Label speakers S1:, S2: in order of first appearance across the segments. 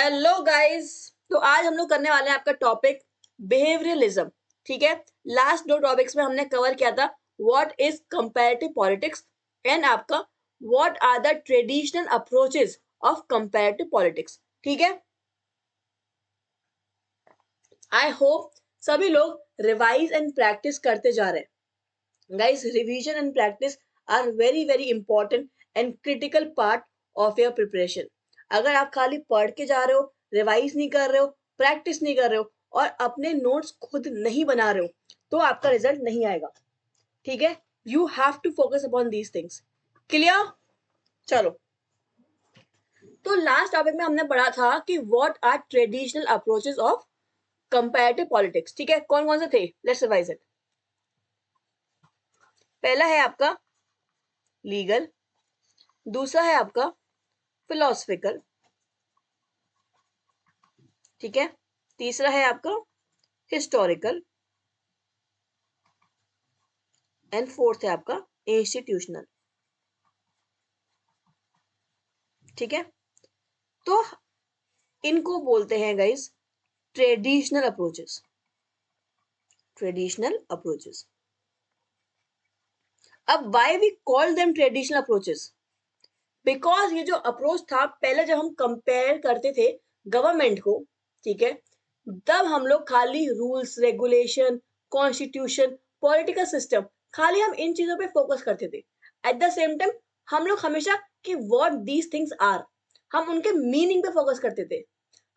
S1: Hello guys. तो आज हम लोग करने वाले हैं आपका टॉपिक बिहेवियरलिज्म। ठीक है, लास्ट दो टॉपिक्स में हमने कवर किया था what is comparative politics and आपका what are the traditional approaches of comparative politics. ठीक है, आई होप सभी लोग रिवाइज एंड प्रैक्टिस करते जा रहे हैं। Guys, revision and practice are very very important and critical part of your preparation. अगर आप खाली पढ़ के जा रहे हो, रिवाइज नहीं कर रहे हो, प्रैक्टिस नहीं कर रहे हो और अपने नोट्स खुद नहीं बना रहे हो तो आपका रिजल्ट नहीं आएगा। ठीक है, you have to focus upon these things. Clear? चलो, तो लास्ट टॉपिक में हमने पढ़ा था कि what are traditional approaches of comparative politics. ठीक है, कौन कौन से थे? Let's revise it. पहला है आपका लीगल, दूसरा है आपका फिलोसफिकल, ठीक है, तीसरा है आपका हिस्टोरिकल एंड फोर्थ है आपका इंस्टीट्यूशनल। ठीक है, तो इनको बोलते हैं guys traditional approaches. Traditional approaches. अब why we call them traditional approaches? Because ये जो अप्रोच था पहले जब हम कंपेयर करते थे गवर्नमेंट को, ठीक है, तब हम लोग खाली rules regulation constitution political system खाली हम इन चीजों पे फोकस करते थे। एट द सेम टाइम हम लोग हमेशा कि व्हाट दीज थिंग्स आर, हम उनके मीनिंग पे फोकस करते थे।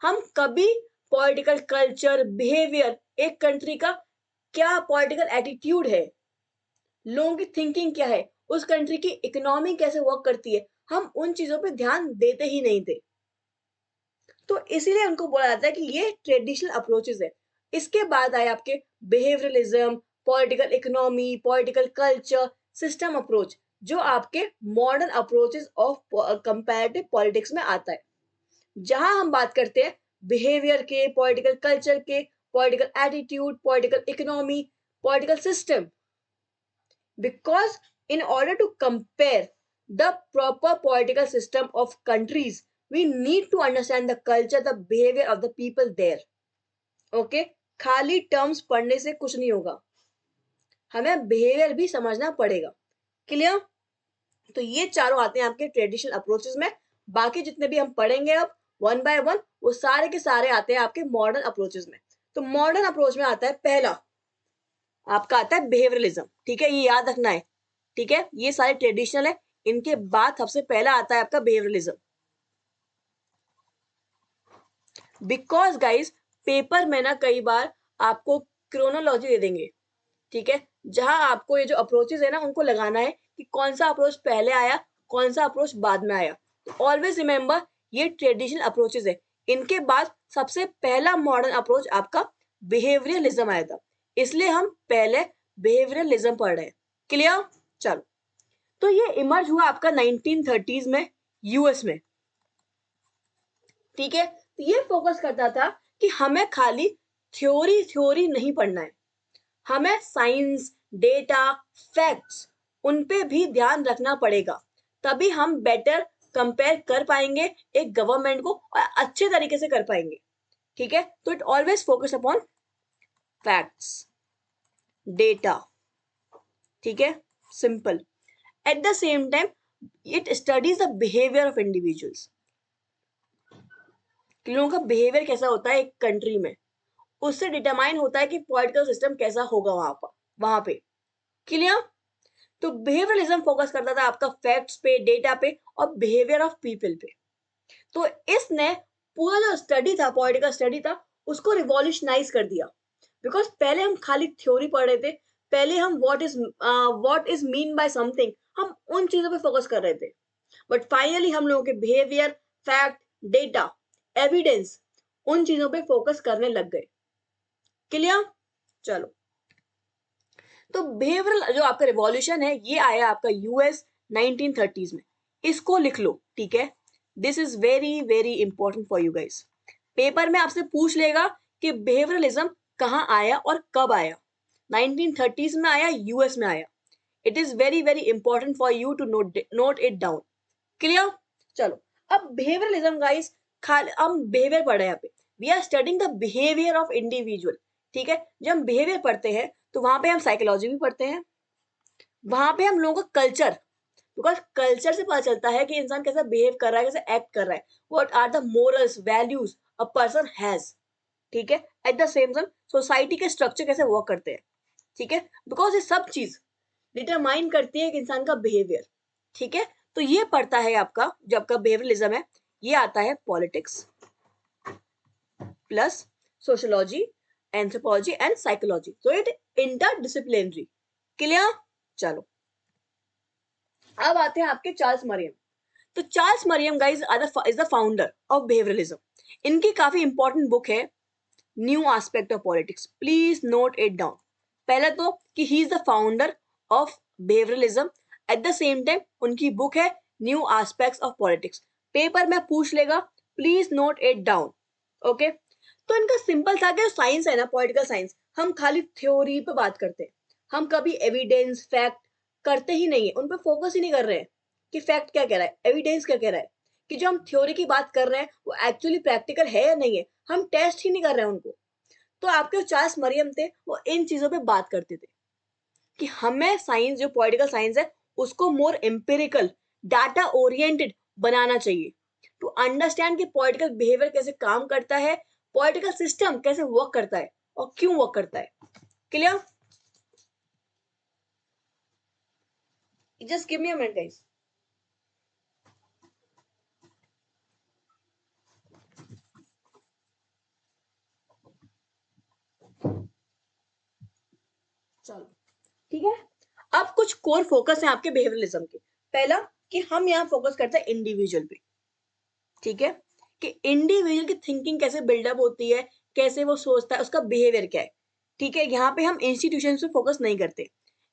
S1: हम कभी पॉलिटिकल कल्चर बिहेवियर, एक कंट्री का क्या पॉलिटिकल एटीट्यूड है, लोगों की थिंकिंग क्या है, उस कंट्री की इकोनॉमी कैसे वर्क करती है, हम उन चीजों पे ध्यान देते ही नहीं थे। तो इसीलिए उनको बोला जाता है कि ये ट्रेडिशनल अप्रोचेस है। इसके बाद आए आपके behaviourism, political economy, political culture, system approach, जो आपके modern approaches of comparative politics में आता है, जहां हम बात करते हैं बिहेवियर के, पॉलिटिकल कल्चर के, political attitude, political economy, political system. Because in order to compare the proper political system of countries, we need to understand the culture, the behavior of the people there. Okay? खाली terms पढ़ने से कुछ नहीं होगा, हमें behaviour भी समझना पड़ेगा। क्लियर? तो ये चारों आते हैं आपके ट्रेडिशनल अप्रोचेस में। बाकी जितने भी हम पढ़ेंगे अब वन बाय वन, वो सारे के सारे आते हैं आपके मॉडर्न अप्रोचेस में। तो मॉडर्न अप्रोच में आता है पहला आपका आता है बिहेवियरलिज्म। ठीक है, ये याद रखना है। ठीक है, ये सारे ट्रेडिशनल है, इनके बाद सबसे पहला आता है आपका बिहेवियरलिज्म। बिकॉज गाइस, पेपर में ना कई बार आपको क्रोनोलॉजी दे देंगे, ठीक है, जहां आपको ये जो अप्रोचेस है ना उनको लगाना है कि कौन सा अप्रोच पहले आया, कौन सा अप्रोच बाद में आया। तो ऑलवेज रिमेंबर ये ट्रेडिशनल अप्रोचेस है, इनके बाद सबसे पहला मॉडर्न अप्रोच आपका बिहेवियरलिज्म आया था, इसलिए हम पहले बिहेवियरलिज्म पढ़ रहे हैं। क्लियर? चलो, तो ये इमर्ज हुआ आपका 1930s में यूएस में। ठीक है, तो ये फोकस करता था कि हमें खाली थ्योरी थ्योरी नहीं पढ़ना है, हमें साइंस, डेटा, फैक्ट्स, उन पे भी ध्यान रखना पड़ेगा, तभी हम बेटर कंपेयर कर पाएंगे एक गवर्नमेंट को और अच्छे तरीके से कर पाएंगे। ठीक है, तो it always focus upon facts, data. ठीक है, simple. Eight the same time it studies the behaviour of individuals, लोगों का बिहेवियर कैसा होता है एक कंट्री में, उससे डिटरमाइन होता है कि पॉलिटिकल सिस्टम कैसा होगा वहां पे। क्लियर? तो बिहेवियरलिज्म फोकस करता था आपका फैक्ट्स पे, डेटा पे और बिहेवियर ऑफ पीपल पे। तो इसने पूरा जो स्टडी था, पॉलिटिकल स्टडी था, उसको रिवॉल्यूशनाइज कर दिया। बिकॉज पहले हम खाली थ्योरी पढ़ रहे थे, पहले हम what is mean by something, हम उन चीजों पे फोकस कर रहे थे, बट फाइनली हम लोगों के बिहेवियर, फैक्ट, डेटा, एविडेंस, उन चीजों पे फोकस करने लग गए। क्लियर? चलो, तो बिहेवियरल जो आपका रिवॉल्यूशन है ये आया आपका यूएस 1930s में, इसको लिख लो। ठीक है, this is very very important for you guys. Paper में आपसे पूछ लेगा कि बिहेवियरलिज्म कहाँ आया और कब आया। 1930s में आया, यूएस में आया। It is very very important for you to note it down. Clear? चलो, अब बिहेवियरलिज्म गाइस हम बिहेवियर पढ़ रहे हैं यहाँ पे, we are studying the behaviour of individual, ठीक है। जब हम बिहेवियर पढ़ते हैं तो वहां पे हम साइकोलॉजी भी पढ़ते हैं, वहां पे हम लोगों का कल्चर, बिकॉज कल्चर से पता चलता है कि इंसान कैसा बिहेव कर रहा है, कैसे एक्ट कर रहा है, what are the morals values a person has, ठीक है। At the same time society के स्ट्रक्चर कैसे वर्क करते हैं, ठीक है, बिकॉज ये सब चीज डिटरमाइन करती है एक इंसान का बिहेवियर, ठीक है। तो ये पढ़ता है आपका, जो आपका बिहेवियरलिज्म है, ये आता है politics plus sociology, anthropology and psychology, तो इट इंटरडिसिप्लिनरी। क्लियर? चलो अब आते हैं आपके चार्ल्स मरियम। तो Charles Merriam guys is the founder of behaviouralism. इनकी काफी इंपॉर्टेंट बुक है new aspect of politics, please note it down. पहले तो कि he is the founder of behaviouralism, at the same time उनकी बुक है new aspects of politics. Paper में पूछ लेगा, please note it down, okay. तो इनका सिंपल था कि साइंस है ना, पॉलिटिकल साइंस, हम खाली थ्योरी पे बात करते हैं, हम कभी एविडेंस फैक्ट करते ही नहीं है, उन पे फोकस ही नहीं कर रहे हैं कि फैक्ट क्या कह रहा है, एविडेंस क्या कह रहा है, कि जो हम थ्योरी की बात कर रहे हैं वो एक्चुअली प्रैक्टिकल है या नहीं है, हम टेस्ट ही नहीं कर रहे हैं उनको। तो आपके जो चार्ल्स मरियम थे वो इन चीजों पे बात करते थे कि हमें साइंस, जो पॉलिटिकल साइंस है, उसको मोर एम्पिरिकल, डाटा ओरिएंटेड बनाना चाहिए, टू अंडरस्टैंड कि पॉलिटिकल बिहेवियर कैसे काम करता है, पॉलिटिकल सिस्टम कैसे वर्क करता है और क्यों वर्क करता है। Clear? Just give me a minute guys. चलो ठीक है। अब कुछ कोर फोकस है आपके बिहेवियरलिज्म के। पहला कि हम यहाँ फोकस करते हैं इंडिविजुअल पे, ठीक है, कि इंडिविजुअल की थिंकिंग कैसे बिल्डअप होती है, कैसे वो सोचता है, उसका बिहेवियर क्या है, ठीक है। यहाँ पे हम इंस्टीट्यूशन पे फोकस नहीं करते।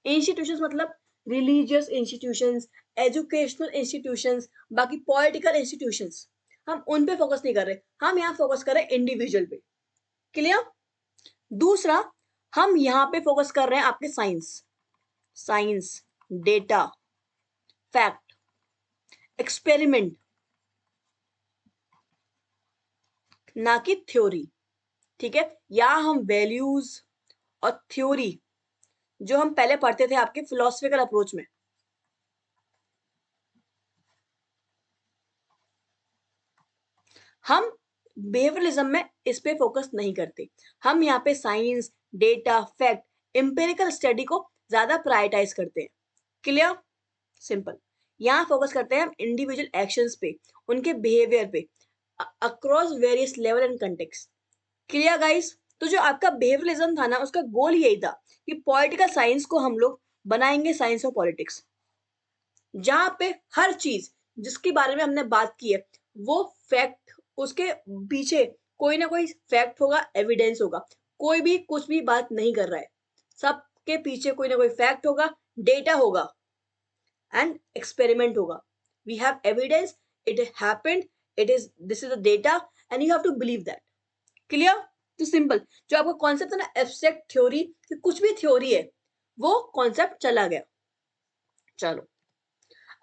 S1: इंस्टीट्यूशंस मतलब रिलीजियस इंस्टीट्यूशंस, एजुकेशनल इंस्टीट्यूशंस, बाकी पॉलिटिकल इंस्टीट्यूशंस, हम उन पे फोकस नहीं कर रहे, हम यहाँ फोकस कर रहे हैं इंडिविजुअल पे। क्लियर? दूसरा, हम यहाँ पे फोकस कर रहे हैं आपके science, science, data, fact, experiment, ना कि थ्योरी, ठीक है। या हम वैल्यूज और थ्योरी जो हम पहले पढ़ते थे आपके फिलोसफिकल अप्रोच में, हम बिहेवियरलिज्म में इस पे फोकस नहीं करते। हम यहाँ पे science, data, fact, empirical study को ज्यादा प्रायोरिटाइज करते हैं। क्लियर? सिंपल। यहाँ फोकस करते हैं हम इंडिविजुअल एक्शंस पे, उनके बिहेवियर पे, across various level and context. Clear guys? तो जो आपका बिहेवियरलिज्म था ना, उसका गोल यही था कि पॉलिटिकल साइंस को हम लोग बनाएंगे साइंस ऑफ पॉलिटिक्स, जहां पे हर चीज जिसके बारे में हमने बात की है वो फैक्ट, उसके पीछे कोई ना कोई फैक्ट होगा, एविडेंस होगा, कोई भी कुछ भी बात नहीं कर रहा है, सबके पीछे कोई ना कोई फैक्ट होगा, डेटा होगा एंड एक्सपेरिमेंट होगा। We have evidence, it happened, it is, this is the data and you have to believe that. Clear? तो सिंपल, जो आपका कॉन्सेप्ट है ना एब्स्ट्रैक्ट थ्योरी, कि कुछ भी थ्योरी है, वो कॉन्सेप्ट चला गया। चलो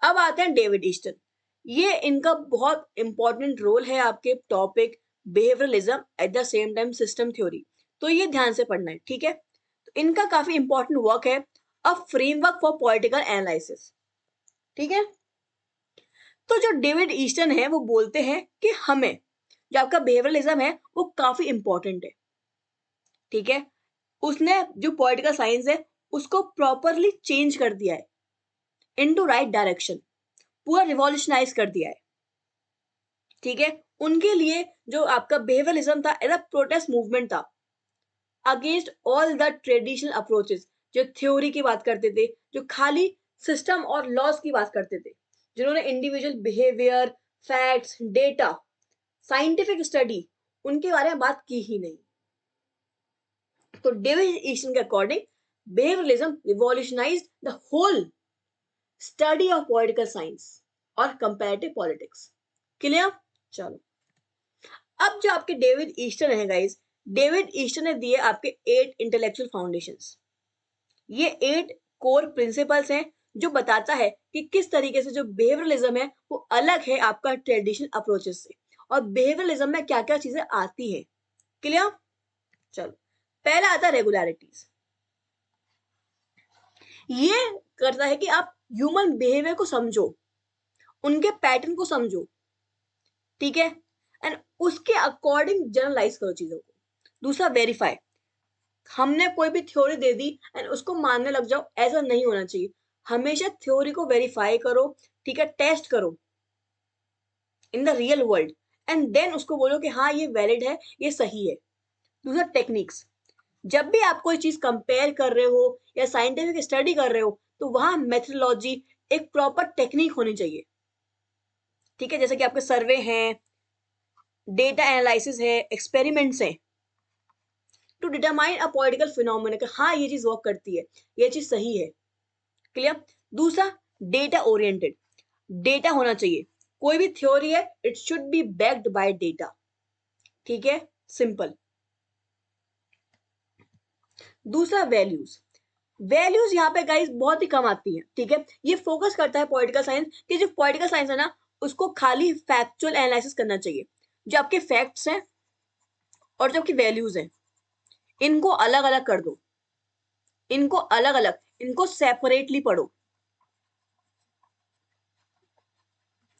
S1: अब आते हैं डेविड ईस्टन। ये इनका बहुत इंपॉर्टेंट रोल है आपके topic behaviourism at the same time system theory, तो ये ध्यान से पढ़ना है, ठीक है। तो इनका काफी इंपॉर्टेंट वर्क है a framework for political analysis, ठीक है। तो जो डेविड ईस्टन है वो बोलते हैं कि हमें, जो आपका बिहेवियरलिज्म है वो काफी इंपॉर्टेंट है, ठीक है। उसने जो पॉलिटिकल साइंस है उसको प्रॉपरली चेंज कर दिया है इनटू राइट डायरेक्शन, पूरा रिवॉल्यूशनाइज कर दिया है, ठीक है। उनके लिए जो आपका बिहेवियरलिज्म था एज अ प्रोटेस्ट मूवमेंट था against all the traditional approaches, जो थ्योरी की बात करते थे, जो खाली सिस्टम और लॉज की बात करते थे, जिन्होंने individual behaviour, facts, data, scientific study, उनके बारे में बात की ही नहीं। तो डेविड ईस्टन के according behaviouralism revolutionised the whole study of political science और कंपैरेटिव पॉलिटिक्स। क्लियर? चलो अब जो आपके डेविड ईस्टन है गाइस, डेविड ईस्टन ने दिए आपके 8 इंटेलेक्चुअल फाउंडेशंस। ये 8 कोर प्रिंसिपल्स हैं जो बताता है कि किस तरीके से जो बिहेवियरलिज्म है वो अलग है आपका ट्रेडिशनल अप्रोचेस से, और बिहेवियरलिज्म में क्या क्या चीजें आती है। क्लियर? चलो, पहला आता है रेगुलरिटीज। ये करता है कि आप ह्यूमन बिहेवियर को समझो, उनके पैटर्न को समझो, ठीक है, एंड उसके अकॉर्डिंग जनरलाइज करो चीजों को। दूसरा वेरीफाई, हमने कोई भी थ्योरी दे दी एंड उसको मानने लग जाओ, ऐसा नहीं होना चाहिए। हमेशा थ्योरी को वेरीफाई करो, ठीक है, टेस्ट करो in the real world and then उसको बोलो कि हाँ ये वैलिड है, ये सही है। दूसरा टेक्निक्स, जब भी आप कोई चीज कंपेयर कर रहे हो या साइंटिफिक स्टडी कर रहे हो तो वहां मेथडोलॉजी, एक प्रॉपर टेक्निक होनी चाहिए, ठीक है, जैसे कि आपके सर्वे हैं, डेटा एनालिसिस है, एक्सपेरिमेंट्स हैं, to determine a political phenomena कि हाँ ये चीज वर्क करती है, ये चीज सही है। क्लियर? दूसरा, डेटा ओरिएंटेड, डेटा होना चाहिए। कोई भी थ्योरी है, it should be backed by data, ठीक है, सिंपल। दूसरा, वैल्यूज। वैल्यूज यहाँ पे गाइस बहुत ही कम आती है, ठीक है। ये फोकस करता है पॉलिटिकल साइंस कि जो पॉलिटिकल साइंस है ना, उसको खाली फैक्चुअल एनालिसिस करना चाहिए। जो आपके फैक्ट्स हैं और जो आपकी वैल्यूज हैं, इनको अलग अलग कर दो, इनको अलग अलग, इनको सेपरेटली पढ़ो,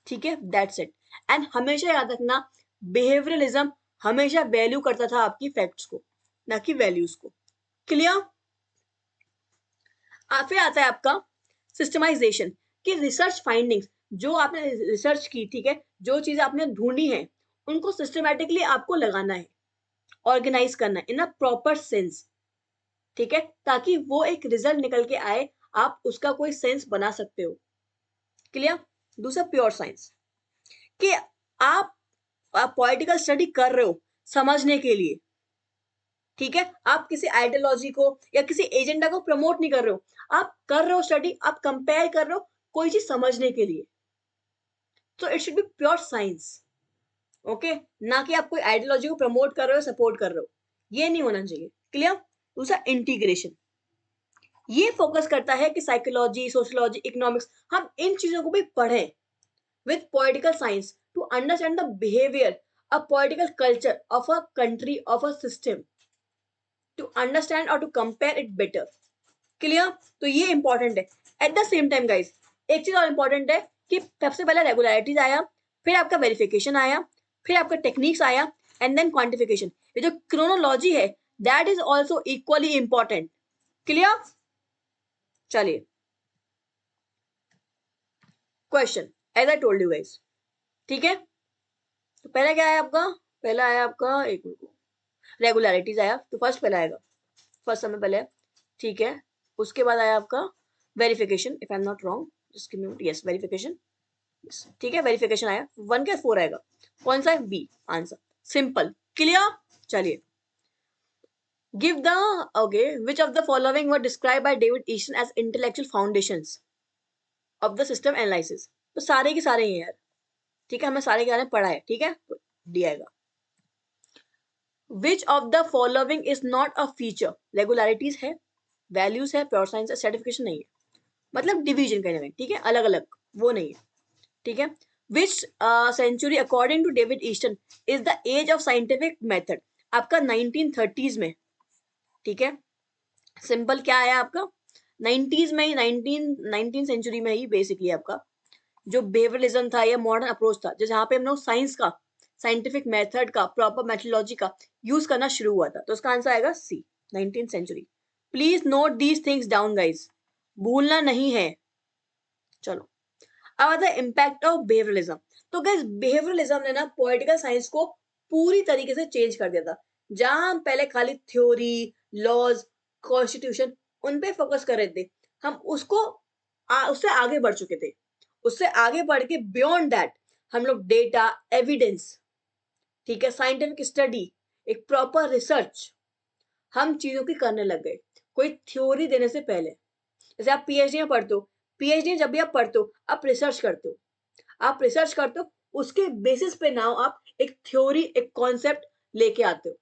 S1: ठीक है, दैट्स इट। एंड हमेशा याद रखना, बिहेवियरलिज्म हमेशा वैल्यू करता था आपकी फैक्ट्स को, ना कि वैल्यूज को। क्लियर? फिर आता है आपका सिस्टमाइजेशन, कि रिसर्च फाइंडिंग्स जो आपने रिसर्च की, ठीक है, जो चीजें आपने ढूंढी हैं, उनको सिस्टमैटिकली आपको लगाना है, ऑर्गेनाइज करना है इन अ प्रॉपर सेंस, ठीक है, ताकि वो एक रिजल्ट निकल के आए, आप उसका कोई सेंस बना सकते हो। क्लियर? दूसरा, प्योर साइंस, कि आप पॉलिटिकल स्टडी कर रहे हो समझने के लिए, ठीक है, आप किसी आइडियोलॉजी को या किसी एजेंडा को प्रमोट नहीं कर रहे हो, आप कर रहे हो स्टडी, आप कंपेयर कर रहे हो कोई चीज समझने के लिए, तो it should be pure science, okay, ना कि आप कोई आइडियोलॉजी को प्रमोट कर रहे हो, सपोर्ट कर रहे हो, ये नहीं होना चाहिए। क्लियर? दूसरा, इंटीग्रेशन, ये फोकस करता है कि साइकोलॉजी, सोशियोलॉजी, इकोनॉमिक्स, हम इन चीजों को भी पढ़ें with political science to understand the behavior, a political culture of a country, of a system, to understand or to compare it better. Clear? तो ये इंपॉर्टेंट है। At the same time guys, एक चीज और इंपॉर्टेंट है कि सबसे पहले रेगुलरिटीज आया, फिर आपका वेरिफिकेशन आया, फिर आपका टेक्निक्स आया, एंड देन क्वांटिफिकेशन। ये जो क्रोनोलॉजी है, that is also equally important. Clear? चलिए, question as I told you guys, ठीक है। तो पहला क्या है आपका? पहला आया आपका, एक रेगुलरिटीज आया, तो फर्स्ट पहला आएगा, फर्स्ट समय पहले, ठीक है। उसके बाद आया आपका verification, if I am not wrong, just give me, yes, verification, ठीक है, वेरिफिकेशन आया। 1 क्या 4 आएगा? कौन सा है? B answer, simple. क्लियर? चलिए, give the, okay, which of the following were describe by David Easton as intellectual foundations of the system analysis. तो सारे के सारे ही यार, ठीक है, हमें सारे के बारे में पढ़ा है, ठीक है, डी आएगा। विच of the following is not a feature, regularities है, वैल्यूज है, प्योर साइंस है, सर्टिफिकेशन नहीं है, मतलब डिवीजन कहीं ना कहीं, ठीक है, अलग अलग, वो नहीं है, ठीक है। Which century according to David Easton is the age of scientific method, आपका 1930s में, ठीक है, सिंपल क्या आया आपका, 90s में ही, 19 सेंचुरी में ही बेसिकली आपका जो बिहेवियरलिज्म था या मॉडर्न अप्रोच था, जहाँ पे हम लोग साइंस का, साइंटिफिक मेथड का, प्रॉपर मेथोडोलॉजी का यूज करना शुरू हुआ था, तो उसका आंसर आएगा C, 19 century. Please note these things down guys, भूलना नहीं है। चलो, अब आता है इम्पैक्ट ऑफ बिहेवियरलिज्म। तो गाइज, बिहेवियरलिज्म ने ना पॉलिटिकल साइंस को पूरी तरीके से चेंज कर दिया था। जहां हम पहले खाली थ्योरी, लॉज, कॉन्स्टिट्यूशन, उन पे फोकस कर रहे थे, हम उसको उससे आगे बढ़ चुके थे। उससे आगे बढ़ के बियॉन्ड दैट हम लोग डेटा, एविडेंस, ठीक है, साइंटिफिक स्टडी, एक प्रॉपर रिसर्च, हम चीजों की करने लग गए, कोई थ्योरी देने से पहले। जैसे आप पीएचडी में पढ़ते हो, पीएचडी जब भी आप पढ़ते हो, आप रिसर्च करते हो, आप रिसर्च करते हो, उसके बेसिस पे नाउ आप एक थ्योरी, एक कॉन्सेप्ट लेके आते हो।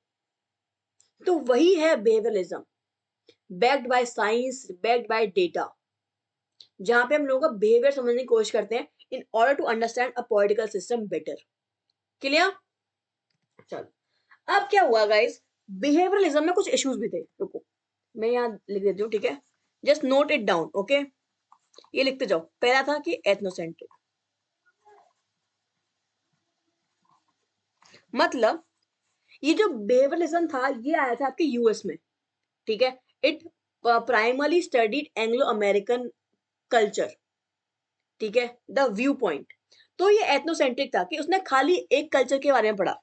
S1: तो वही है behaviourism, backed by science, backed by data, जहां पे हम लोगों का बिहेवियर समझने की कोशिश करते हैं in order to understand a political system better. Clear? चलो अब क्या हुआ गाइस, बिहेवियरलिज्म में कुछ इश्यूज भी थे, रुको मैं यहाँ लिख देती हूँ, ठीक है, just note it down, okay, ये लिखते जाओ। पहला था कि एथनोसेंट्रिक, मतलब ये जो बिहेवियरलिज्म था ये आया था आपके यूएस में, ठीक है, it primarily studied Anglo American culture, ठीक है, द व्यू पॉइंट। तो ये एथनोसेंट्रिक था कि उसने खाली एक कल्चर के बारे में पढ़ा,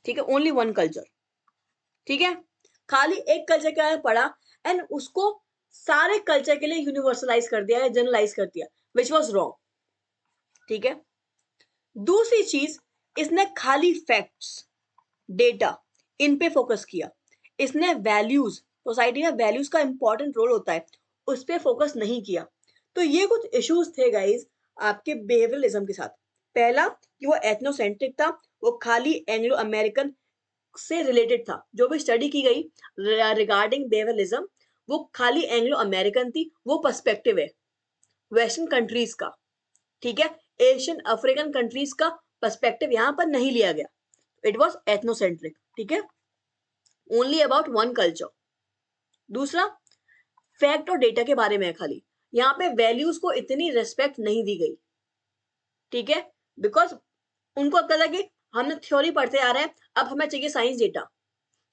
S1: ठीक है, ओनली वन कल्चर, ठीक है, खाली एक कल्चर के बारे में पढ़ा एंड उसको सारे कल्चर के लिए यूनिवर्सलाइज कर दिया, जनरलाइज कर दिया, विच वॉज रॉन्ग, ठीक है। दूसरी चीज, इसने खाली फैक्ट्स, डेटा, इन पे फोकस किया, इसने वैल्यूज, सोसाइटी में वैल्यूज का इंपॉर्टेंट रोल होता है, उस पे फोकस नहीं किया। तो ये कुछ इश्यूज थे गाइज आपके बिहेवियरलिज्म के साथ। पहला कि वो एथनोसेंट्रिक था, वो खाली एंग्लो अमेरिकन से रिलेटेड था, जो भी स्टडी की गई रिगार्डिंग बिहेवियरलिज्म वो खाली एंग्लो अमेरिकन थी, वो पर्सपेक्टिव है वेस्टर्न कंट्रीज का, ठीक है, एशियन अफ्रीकन कंट्रीज का पर्सपेक्टिव यहां पर नहीं लिया गया, इट वॉज एथनोसेंट्रिक, ठीक है, ओनली अबाउट वन कल्चर। दूसरा, फैक्ट और डेटा के बारे में है खाली, यहाँ पे वैल्यूज को इतनी रिस्पेक्ट नहीं दी गई, ठीक है, बिकॉज उनको लगता था कि हमने थ्योरी पढ़ते आ रहे हैं, अब हमें चाहिए साइंस डेटा,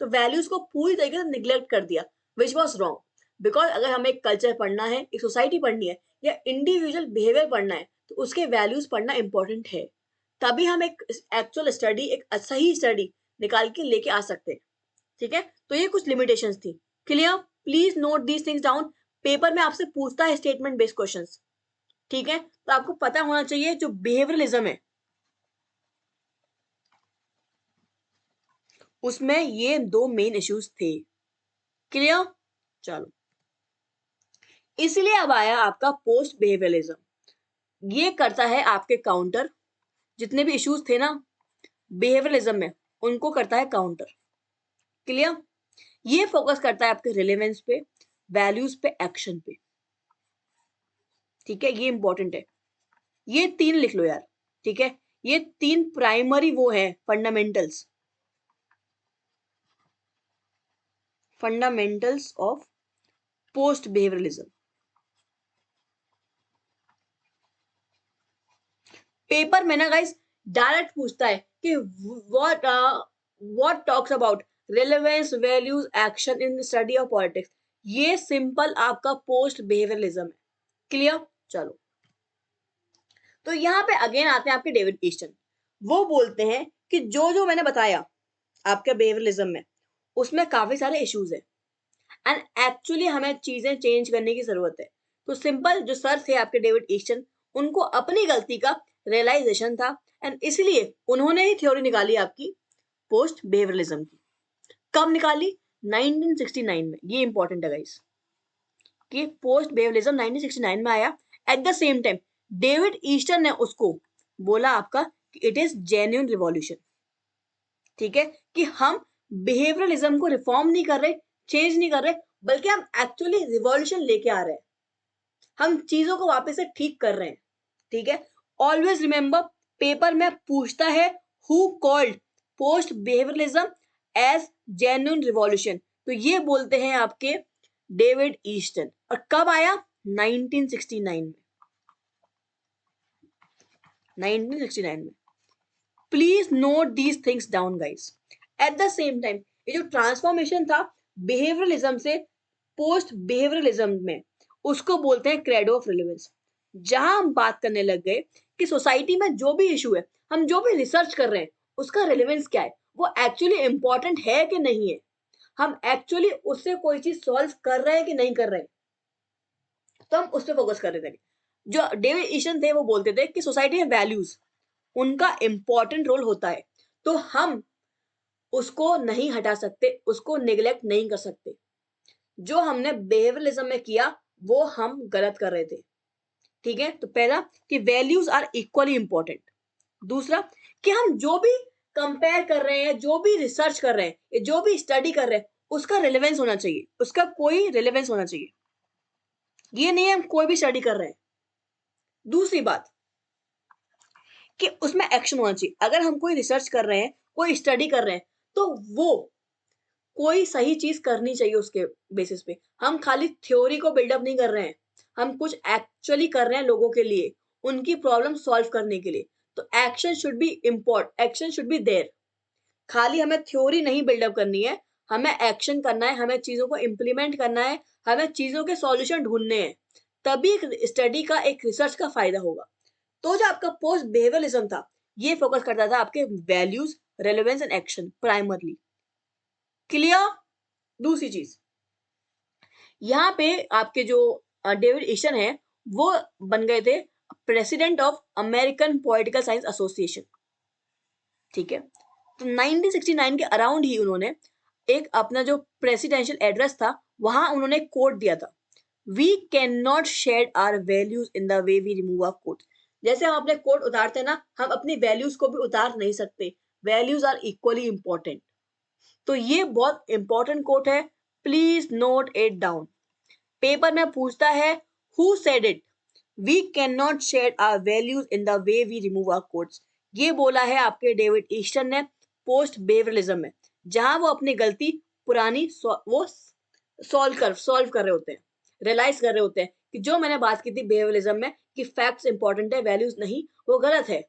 S1: तो वैल्यूज को पूरी तरीके से निग्लेक्ट कर दिया, विच वॉज रॉन्ग। बिकॉज अगर हमें एक कल्चर पढ़ना है, एक सोसाइटी पढ़नी है, या इंडिविजुअल बिहेवियर पढ़ना है, तो उसके वैल्यूज पढ़ना इंपॉर्टेंट है, तभी हम एक एक्चुअल स्टडी, एक सही स्टडी निकाल के लेके आ सकते हैं, ठीक है। तो ये कुछ लिमिटेशंस थी, clear? Please note these things down, paper में आपसे पूछता है स्टेटमेंट बेस्ड क्वेश्चंस, ठीक है, तो आपको पता होना चाहिए जो बिहेवियरलिज्म है उसमें ये दो मेन इश्यूज थे, क्लियर? चलो, इसलिए अब आया आपका पोस्ट बिहेवियरलिज्म, ये करता है आपके काउंटर, जितने भी इश्यूज थे ना बिहेवियरलिज्म में उनको करता है काउंटर, क्लियर? ये फोकस करता है आपके रिलेवेंस पे, वैल्यूज पे, एक्शन पे, ठीक है, ये इंपॉर्टेंट है, ये तीन लिख लो यार, ठीक है, ये तीन प्राइमरी वो है fundamentals, fundamentals of post behaviourism. Paper में ना गाइस डायरेक्ट पूछता है कि what what talks about relevance, values, action in study of politics, ये सिंपल आपका पोस्ट बिहेवियरलिज्म है, क्लियर? चलो, तो यहाँ पे अगेन आते हैं आपके डेविड ईस्टन, वो बोलते हैं कि जो जो मैंने बताया आपके बिहेवियरलिज्म में उसमें काफी सारे इश्यूज है एंड एक्चुअली हमें चीजें चेंज करने की जरूरत है। तो सिंपल जो सर थे आपके डेविड ईस्टन, उनको अपनी गलती का रियलाइजेशन था एंड इसलिए उन्होंने ही थ्योरी निकाली आपकी पोस्ट बिहेवियरलिज्म की। कब निकाली? 1969 में, ये इंपॉर्टेंट है गाइस कि पोस्ट बिहेवियरलिज्म 1969 में आया। At the same time David Easton ने उसको बोला आपका कि इट इज जेन्युइन रिवॉल्यूशन, ठीक है, कि हम बिहेवियरलिज्म को रिफॉर्म नहीं कर रहे, चेंज नहीं कर रहे, बल्कि हम एक्चुअली रिवॉल्यूशन लेके आ रहे हैं, हम चीजों को वापस से ठीक कर रहे हैं, ठीक है। ऑलवेज रिमेंबर, पेपर में पूछता है who called post behaviouralism as genuine revolution, तो ये बोलते हैं आपके डेविड ईस्टन। और कब आया? 1969 में, 1969 में। Please note these things down guys. Eight the same time ये जो ट्रांसफॉर्मेशन था बिहेवियरलिज्म से पोस्ट बिहेवियरलिज्म में, उसको बोलते हैं क्रेडो ऑफ रिलेवेंस। जहां हम बात करने लग गए कि सोसाइटी में जो भी इशू है, हम जो भी रिसर्च कर रहे हैं, उसका रिलेवेंस क्या है, वो एक्चुअली इंपॉर्टेंट है कि नहीं है, हम एक्चुअली उससे कोई चीज सॉल्व कर रहे हैं कि नहीं कर रहे हैं, तो हम उस पर फोकस कर रहे थे। जो डेविड ईस्टन थे वो बोलते थे कि सोसाइटी में वैल्यूज, उनका इंपॉर्टेंट रोल होता है, तो हम उसको नहीं हटा सकते, उसको निगलेक्ट नहीं कर सकते। जो हमने बिहेवियरलिज्म में किया वो हम गलत कर रहे थे, ठीक है। तो पहला कि वैल्यूज आर इक्वली इंपॉर्टेंट। दूसरा कि हम जो भी कंपेयर कर रहे हैं, जो भी रिसर्च कर रहे हैं, जो भी स्टडी कर रहे हैं, उसका रिलेवेंस होना चाहिए, उसका कोई रिलेवेंस होना चाहिए, ये नहीं है हम कोई भी स्टडी कर रहे हैं। दूसरी बात कि उसमें एक्शन होना चाहिए। अगर हम कोई रिसर्च कर रहे हैं, कोई स्टडी कर रहे हैं, तो वो कोई सही चीज करनी चाहिए उसके बेसिस पे। हम खाली थ्योरी को बिल्डअप नहीं कर रहे हैं, हम कुछ एक्चुअली कर रहे हैं लोगों के लिए, उनकी प्रॉब्लम सॉल्व करने के लिए। तो action should be action should be there. खाली हमें थ्योरी नहीं बिल्डअप करनी है, हमें एक्शन करना है, हमें चीजों को इम्प्लीमेंट करना है, हमें चीजों के सॉल्यूशन ढूंढने हैं। तभी एक स्टडी का, एक रिसर्च का फायदा होगा। तो जो आपका पोस्ट बिहेवियरलिज्म था, ये फोकस करता था आपके values, relevance and action primarily. Clear? दूसरी चीज, यहाँ पे आपके जो डेविड ईस्टन है, वो बन गए थे president of American political science association. ठीक है, तो 1969 के अराउंड ही उन्होंने एक अपना जो प्रेसिडेंशियल एड्रेस था, वहां उन्होंने कोट दिया था, we can not shed our values in the way we remove our coat. जैसे हम अपने कोट उतारते हैं ना, हम अपनी वैल्यूज को भी उतार नहीं सकते। Values are equally important. तो ये बहुत इंपॉर्टेंट कोट है, please note it down. Paper में पूछता है, who said it, we can not share our values in the way we remove our coats. ये बोला है आपके डेविड ईस्टन ने पोस्ट बिहेवियरलिज्म में, जहां वो अपनी गलती पुरानी वो सॉल्व कर रहे होते हैं, रियलाइज कर रहे होते हैं कि जो मैंने बात की थी बिहेवियरलिज्म में कि फैक्ट्स इंपॉर्टेंट है, वैल्यूज नहीं, वो गलत है।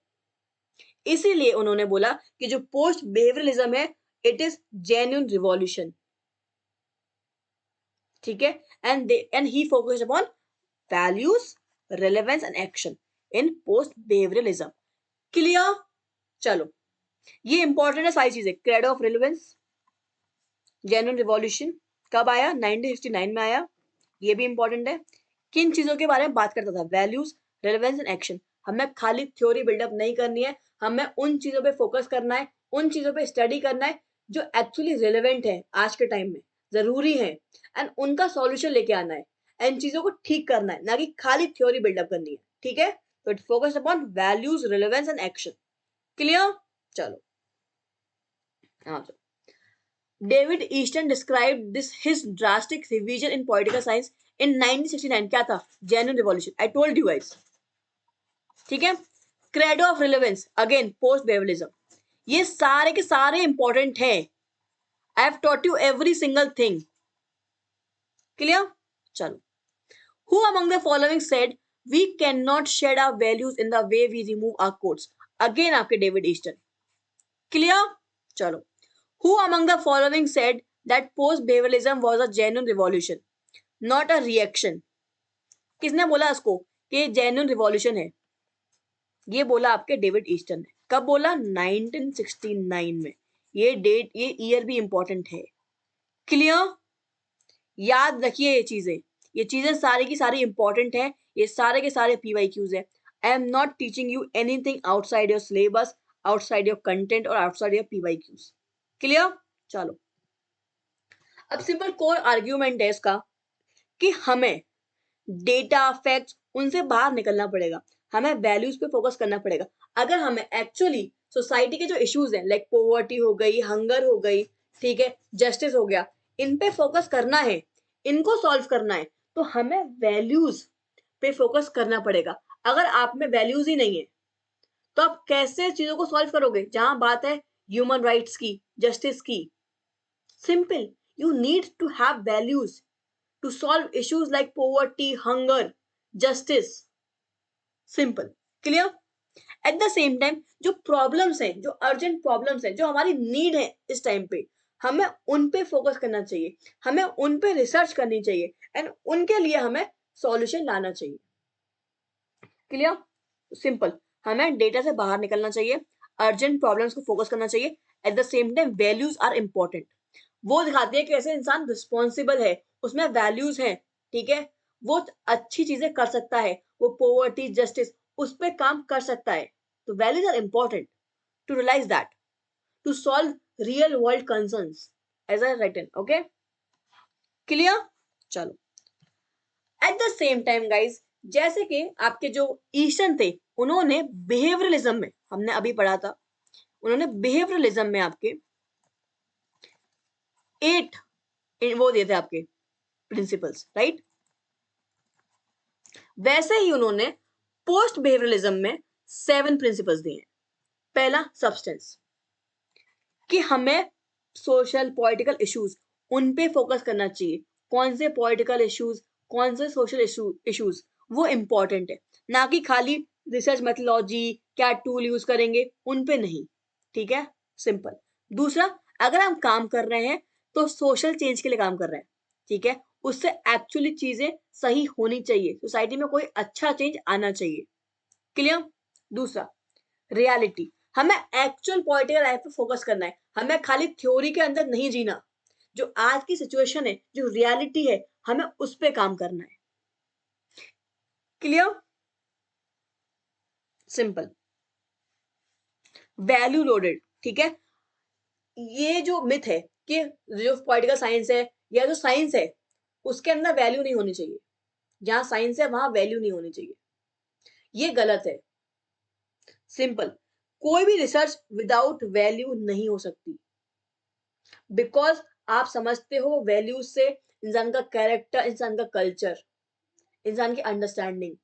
S1: इसीलिए उन्होंने बोला कि जो पोस्ट बिहेवियरलिज्म है, इट इज जेन्युइन रिवॉल्यूशन। ठीक है, and he focused upon values, relevance and action in post behavioralism. Clear? चलो, ये इंपॉर्टेंट है सारी चीजें। Credo of relevance, genuine revolution कब आया? 1969 में आया, ये भी इंपॉर्टेंट है। किन चीजों के बारे में बात करता था? Values, relevance and action. हमें खाली थ्योरी बिल्डअप नहीं करनी है, हमें उन चीजों पे फोकस करना है, उन चीजों पे स्टडी करना है जो एक्चुअली रिलेवेंट है आज के टाइम में, जरूरी है, एंड उनका सॉल्यूशन लेके आना है, एंड चीजों को ठीक करना है, ना कि खाली थ्योरी बिल्डअप करनी है। ठीक है, तो it focus upon values, relevance and action. Clear? चलो, हाँ, चलो। David Easton describe this his drastic revision in political science in 1969। क्या था? Genuine revolution. I told you guys. ठीक है, credo of relevance, again post behaviouralism. ये सारे के सारे इंपॉर्टेंट हैं। I have taught you every single thing. Clear? चलो, who among the following said we can not shed our values in the way we remove our coats? Again आपके David Easton. Clear? चलो, who among the following said that post behavioralism was a genuine revolution, not a reaction? किसने बोला इसको कि genuine revolution है? ये बोला आपके डेविड ईस्टन ने। कब बोला? 1969 में। ये डेट, ये ईयर भी इंपॉर्टेंट है। क्लियर? याद रखिए ये चीजें सारी की सारी इंपॉर्टेंट है, ये सारे के सारे PYQs है। I am not teaching you anything outside your syllabus, outside your content और आउटसाइड योर PYQs। क्लियर? चलो, अब सिंपल कोर आर्ग्यूमेंट है इसका कि हमें डेटा, फैक्ट्स, उनसे बाहर निकलना पड़ेगा, हमें वैल्यूज पे फोकस करना पड़ेगा। अगर हमें एक्चुअली सोसाइटी के जो इश्यूज हैं, लाइक पॉवर्टी हो गई, हंगर हो गई, ठीक है, जस्टिस हो गया, इन पे फोकस करना है, इनको सॉल्व करना है, तो हमें वैल्यूज पे फोकस करना पड़ेगा। अगर आप में वैल्यूज ही नहीं है, तो आप कैसे चीजों को सॉल्व करोगे? जहां बात है ह्यूमन राइट्स की, जस्टिस की, simple, you need to have values to solve issues like poverty, hunger, justice. Simple. Clear? At the same time, जो प्रॉब्लम्स हैं, जो अर्जेंट प्रॉब्लम्स हैं, जो हमारी नीड है इस टाइम पे, हमें उन पे फोकस करना चाहिए, हमें उन पे रिसर्च करनी चाहिए, एंड उनके लिए हमें सॉल्यूशन लाना चाहिए। क्लियर? सिंपल, हमें डेटा से बाहर निकलना चाहिए, अर्जेंट प्रॉब्लम्स को फोकस करना चाहिए। At the same time values are important. वो दिखाती है कि ऐसे इंसान रिस्पॉन्सिबल है, उसमें वैल्यूज हैं। ठीक है, वो अच्छी चीजें कर सकता है, वो पॉवर्टी, जस्टिस, उस पर काम कर सकता है। तो values are important to realise that, to solve real world concerns, as I written. Okay, clear? चलो, at the same time guys, जैसे कि आपके जो ईस्टर्न थे, उन्होंने बिहेवियरलिज्म में, हमने अभी पढ़ा था, उन्होंने बिहेवियरलिज्म में आपके 8 वो दिए थे आपके प्रिंसिपल्स, राइट? वैसे ही उन्होंने पोस्ट बिहेवियरलिज्म में 7 प्रिंसिपल्स दिए हैं। पहला सब्सटेंस, कि हमें सोशल पॉलिटिकल इश्यूज उन पे फोकस करना चाहिए। कौन से पॉलिटिकल इश्यूज, कौन से सोशल इश्यूज, वो इंपॉर्टेंट है, ना कि खाली रिसर्च मेथोलॉजी, क्या टूल यूज करेंगे, उन पे नहीं। ठीक है, सिंपल। दूसरा, अगर हम काम कर रहे हैं तो सोशल चेंज के लिए काम कर रहे हैं। ठीक है, उससे एक्चुअली चीजें सही होनी चाहिए, सोसाइटी में कोई अच्छा चेंज आना चाहिए। क्लियर? दूसरा, रियलिटी, हमें एक्चुअल पॉलिटिकल लाइफ पे फोकस करना है, हमें खाली थ्योरी के अंदर नहीं जीना। जो आज की सिचुएशन है, जो रियलिटी है, हमें उस पे काम करना है। क्लियर? सिंपल। वैल्यू लोडेड, ठीक है, ये जो मिथ है कि जो पॉलिटिकल साइंस है या जो साइंस है उसके अंदर वैल्यू नहीं होनी चाहिए, जहां साइंस है वहां वैल्यू नहीं होनी चाहिए, ये गलत है। सिंपल, कोई भी रिसर्च विदाउट वैल्यू नहीं हो सकती, बिकॉज आप समझते हो वैल्यूज से इंसान का कैरेक्टर, इंसान का कल्चर, इंसान की अंडरस्टैंडिंग,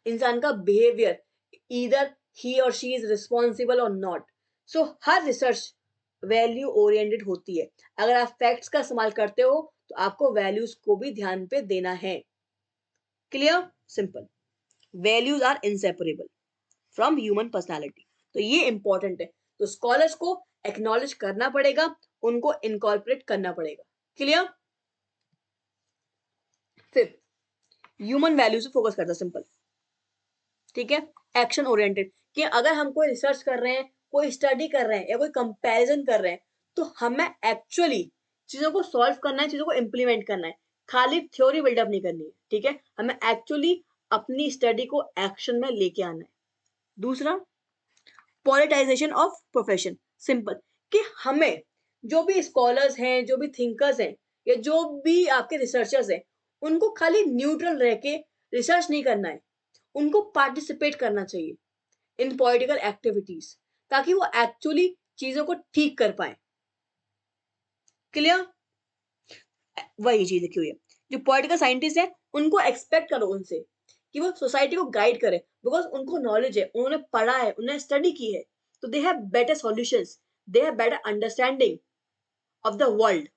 S1: इंसान का बिहेवियर, ईदर ही और शी इज रिस्पॉन्सिबल और not. So her research value oriented होती है। अगर आप फैक्ट्स का इस्तेमाल करते हो तो आपको वैल्यूज को भी ध्यान पे देना है। Clear? Simple. Values are inseparable from human personality, तो ये इंपॉर्टेंट है। तो स्कॉलर्स को एक्नॉलेज करना पड़ेगा, उनको इनकॉर्पोरेट करना पड़ेगा। क्लियर? फिफ्थ, ह्यूमन वैल्यू से फोकस करता, सिंपल। ठीक है, एक्शन ओरिएंटेड, कि अगर हम कोई रिसर्च कर रहे हैं, कोई स्टडी कर रहे हैं या कोई कंपैरिजन कर रहे हैं, तो हमें एक्चुअली चीजों को सॉल्व करना है, चीजों को इंप्लीमेंट करना है, खाली थ्योरी बिल्डअप नहीं करनी है। ठीक है, हमें एक्चुअली अपनी स्टडी को एक्शन में लेके आना है। दूसरा, पॉलिटाइजेशन ऑफ प्रोफेशन, सिंपल, कि हमें जो भी स्कॉलर्स हैं, जो भी थिंकर्स हैं, या जो भी आपके रिसर्चर्स हैं, उनको खाली न्यूट्रल रह के रिसर्च नहीं करना है, उनको पार्टिसिपेट करना चाहिए इन पॉलिटिकल एक्टिविटीज, ताकि वो एक्चुअली चीजों को ठीक कर पाए। क्लियर? वही चीज लिखी हुई है। जो पॉलिटिकल साइंटिस्ट है उनको एक्सपेक्ट करो उनसे कि वो सोसाइटी को गाइड करे, बिकॉज उनको नॉलेज है, उन्होंने पढ़ा है, उन्होंने स्टडी की है, तो they have better solutions, they have better understanding of the world.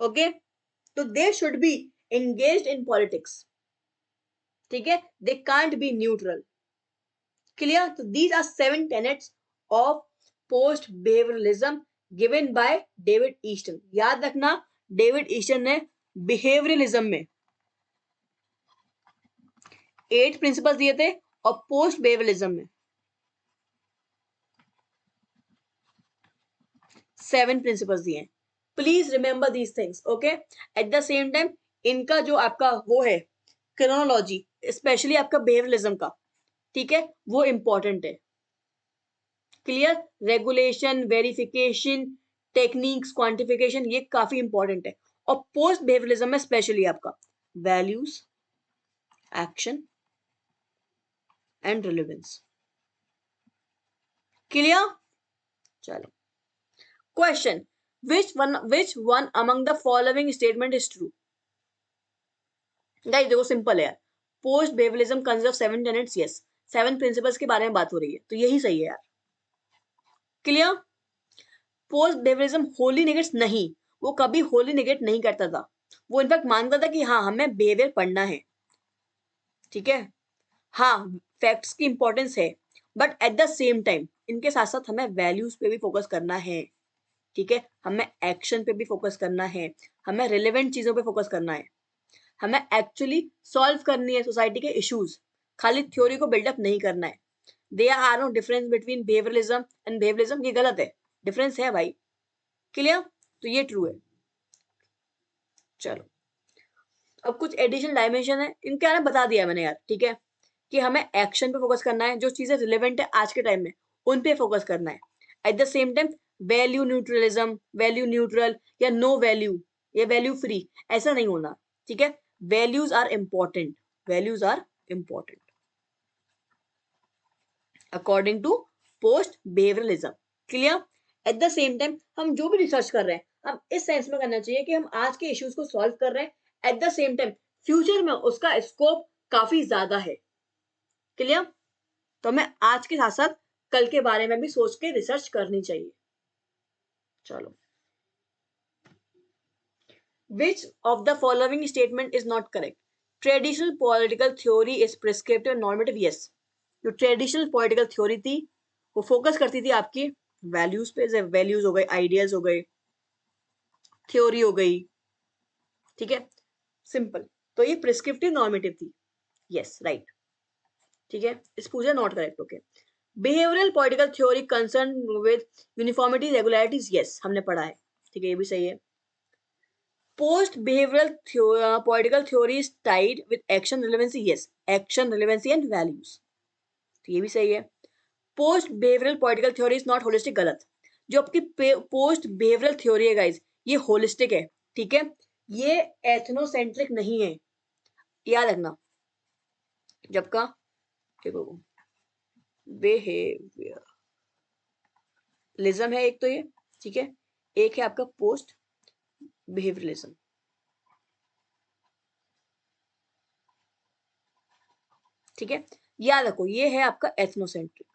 S1: Okay, तो they should be engaged in politics. ठीक है, they can't be neutral. Clear? तो these are 7 tenets of post behavioralism given by David Easton. याद रखना, David Easton ने behaviourism में 8 principles दिए थे और पोस्ट बिहेवियरलिज्म में 7 प्रिंसिपल्स दिए हैं। Please remember these things, okay. Eight the same time इनका जो आपका वो है क्रोनोलॉजी, स्पेशली आपका बिहेवियरलिज्म का, ठीक है, वो इंपॉर्टेंट है। Clear? Regulation, verification, techniques, quantification, ये काफी इंपॉर्टेंट है। और पोस्ट बिहेवियरलिज्म में स्पेशली आपका values, action and relevance. Clear? चलो, question, which one among the following statement is true? Guys देखो, सिंपल है यार, post behaviouralism consist of 7 tenets, yes, 7 principles के बारे में बात हो रही है, तो यही सही है यार। Clear? Post behaviourism Holi negates नहीं, वो कभी होली नेगेट नहीं करता था, वो इनफैक्ट मानता था कि हाँ, हमें बिहेवियर पढ़ना है। ठीक है, हाँ, फैक्ट्स की इंपॉर्टेंस है, but at the same time इनके साथ साथ हमें वैल्यूज पे भी फोकस करना है। ठीक है, हमें एक्शन पे भी फोकस करना है, हमें रिलेवेंट चीजों पे फोकस करना है, हमें एक्चुअली सॉल्व करनी है सोसाइटी के इश्यूज, खाली थ्योरी को बिल्डअप नहीं करना है। There are no difference between behaviouralism and behaviouralism, ये गलत है, डिफरेंस है भाई। क्लियर? तो ये ट्रू है। चलो, अब कुछ एडिशनल डायमेंशन है, इनके बारे में बता दिया मैंने यार। ठीक है, कि हमें एक्शन पे फोकस करना है, जो चीजें रिलेवेंट है आज के टाइम में उन पे फोकस करना है। At the same time value neutralism, value neutral या नो वैल्यू या वैल्यू फ्री, ऐसा नहीं होना। ठीक है, values are important, values are important according to post behaviouralism. Clear? At the same time हम जो भी रिसर्च कर रहे हैं, हम इस सेंस में करना चाहिए कि हम आज के इश्यूज को सॉल्व कर रहे हैं, eight the same time future में उसका स्कोप काफी ज्यादा है। क्लियर? तो हमें आज के साथ साथ कल के बारे में भी सोच के रिसर्च करनी चाहिए। चलो, which of the following statement is not correct? Traditional political theory is prescriptive and normative. Yes, जो ट्रेडिशनल पॉलिटिकल थ्योरी थी वो फोकस करती थी आपकी वैल्यूज पे, वैल्यूज हो गए, आइडियाज हो गए, थ्योरी हो गई, ठीक है, सिंपल। तो ये प्रिस्क्रिप्टिव नॉर्मेटिव थी। यस, राइट, ठीक है, इस Pooja not correct. Okay, behavioural political theory concern with uniformity regularities. Yes, हमने पढ़ा है, ठीक है, ये भी सही है। Post behavioral political theory is tied with action relevancy. Yes, action relevancy and values. तो ये भी सही है। Post behavioural political theory is not holistic. गलत। जो आपकी पोस्ट बिहेवियरल थ्योरी है गाइज, ये होलिस्टिक है, ठीक है, ये एथनोसेंट्रिक नहीं है, याद रखना। जब का देखो बिहेवियरलिज्म है एक तो ये, ठीक है, एक है आपका पोस्ट बिहेवियरलिज्म, ठीक है, याद रखो ये है आपका एथनोसेंट्रिक,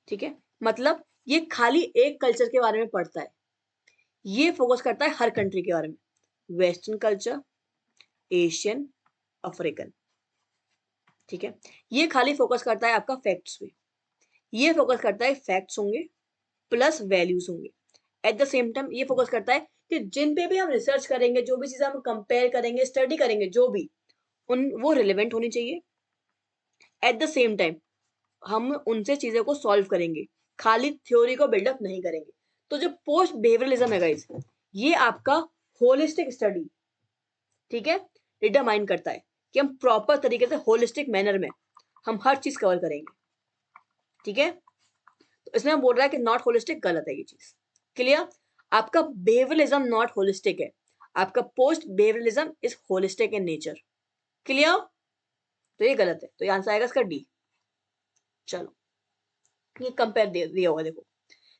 S1: ठीक है, मतलब ये खाली एक कल्चर के बारे में पढ़ता है, ये फोकस करता है हर कंट्री के बारे में, वेस्टर्न कल्चर, एशियन, अफ्रीकन, ठीक है, ये खाली फोकस करता है आपका फैक्ट्स पे, ये फोकस करता है फैक्ट्स होंगे प्लस वैल्यूज होंगे। एट द सेम टाइम ये फोकस करता है कि जिन पे भी हम रिसर्च करेंगे, जो भी चीजें हम कंपेयर करेंगे, स्टडी करेंगे, जो भी उन वो रिलेवेंट होनी चाहिए। एट द सेम टाइम हम उनसे चीजों को सॉल्व करेंगे, खाली थ्योरी को बिल्डअप नहीं करेंगे। तो जो पोस्ट बिहेवियरलिज्म है गाइस, ये आपका होलिस्टिक स्टडी, ठीक है, डिटरमाइन करता है कि हम प्रॉपर तरीके से होलिस्टिक मैनर में हम हर चीज कवर करेंगे, ठीक है। तो इसमें हम बोल रहा है कि नॉट होलिस्टिक, गलत है ये चीज। क्लियर? आपका बिहेवियरलिज्म नॉट होलिस्टिक है, आपका post behaviouralism is holistic in nature. Clear? तो ये गलत है, तो ये आंसर आएगा इसका डी। चलो, ये कंपेयर दिया होगा, देखो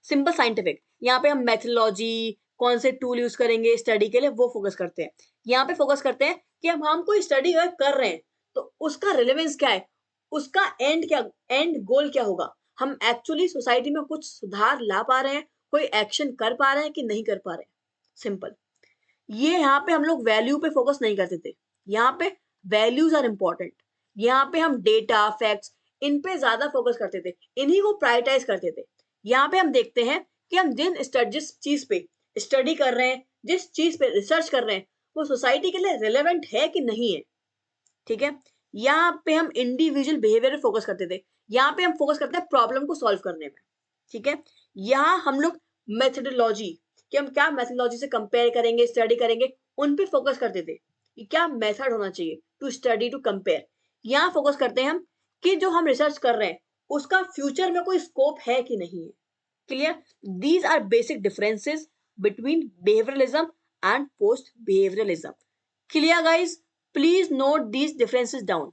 S1: सिंपल साइंटिफिक, यहाँ पे हम मेथोलॉजी, कौन से टूल यूज करेंगे स्टडी के लिए, वो फोकस करते हैं। यहाँ पे फोकस करते हैं कि हम कोई स्टडी कर रहे हैं तो उसका रिलेवेंस क्या है, उसका एंड क्या, एंड गोल क्या होगा, हम एक्चुअली सोसाइटी में कुछ सुधार ला पा रहे हैं, कोई एक्शन कर पा रहे हैं कि नहीं कर पा रहे हैं, सिंपल। ये यहाँ पे हम लोग वैल्यू पे फोकस नहीं करते थे, यहाँ पे वैल्यूज आर इंपॉर्टेंट, यहाँ पे हम डेटा फैक्ट्स इन पे ज्यादा फोकस करते थे, इन्हीं को प्रायोरिटाइज करते थे। यहाँ पे हम देखते हैं कि हम जिस चीज पे स्टडी कर रहे हैं, जिस चीज पे रिसर्च कर रहे हैं, वो सोसाइटी के लिए रिलेवेंट है कि नहीं है, ठीक है। यहाँ पे हम इंडिविजुअल बिहेवियर पे फोकस करते थे, यहाँ पे हम फोकस करते हैं प्रॉब्लम को सॉल्व करने में, ठीक है। यहाँ हम लोग मेथोडोलॉजी, कि हम क्या मेथोडोलॉजी से कंपेयर करेंगे, स्टडी करेंगे, उन पे फोकस करते थे कि क्या मेथड होना चाहिए टू स्टडी टू कंपेयर। यहाँ फोकस करते हैं हम कि जो हम रिसर्च कर रहे हैं उसका फ्यूचर में कोई स्कोप है कि नहीं है। Clear? These are basic differences between behaviouralism and post behaviouralism. Clear guys? Please note these differences down.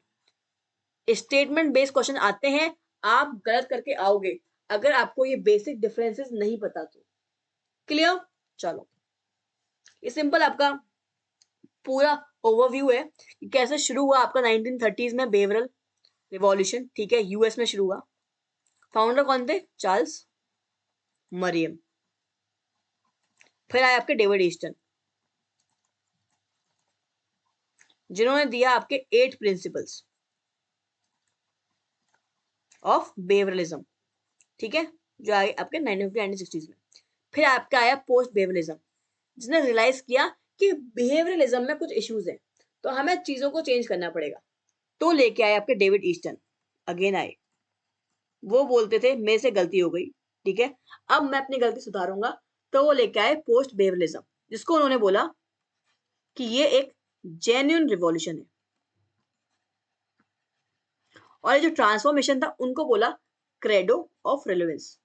S1: Statement based question आते हैं, आप गलत करके आओगे अगर आपको ये बेसिक डिफरेंसेस नहीं पता तो। क्लियर? चलो, ये सिंपल आपका पूरा ओवरव्यू है कि कैसे शुरू हुआ आपका 1930s में बिहेवियरल रिवॉल्यूशन, ठीक है, यूएस में शुरू हुआ। फाउंडर कौन थे? चार्ल्स मरियम। फिर आए आपके डेविड ईस्टन, जिन्होंने दिया आपके 8 प्रिंसिपल्स ऑफ बिहेवियरलिज्म, ठीक है, जो आए आपके 1950-1960s में। फिर आपका आया पोस्ट बिहेवियरलिज्म, जिसने रियलाइज किया कि बिहेवियरलिज्म में कुछ इश्यूज हैं, तो हमें चीजों को चेंज करना पड़ेगा। तो लेके आए आपके डेविड ईस्टन, अगेन आए, वो बोलते थे मेरे से गलती हो गई, ठीक है, अब मैं अपनी गलती सुधारूंगा। तो वो लेके आए पोस्ट बिहेवियरलिज्म, जिसको उन्होंने बोला कि ये एक जेन्युइन रिवॉल्यूशन है, और ये जो ट्रांसफॉर्मेशन था उनको बोला क्रेडो ऑफ रिलेवेंस।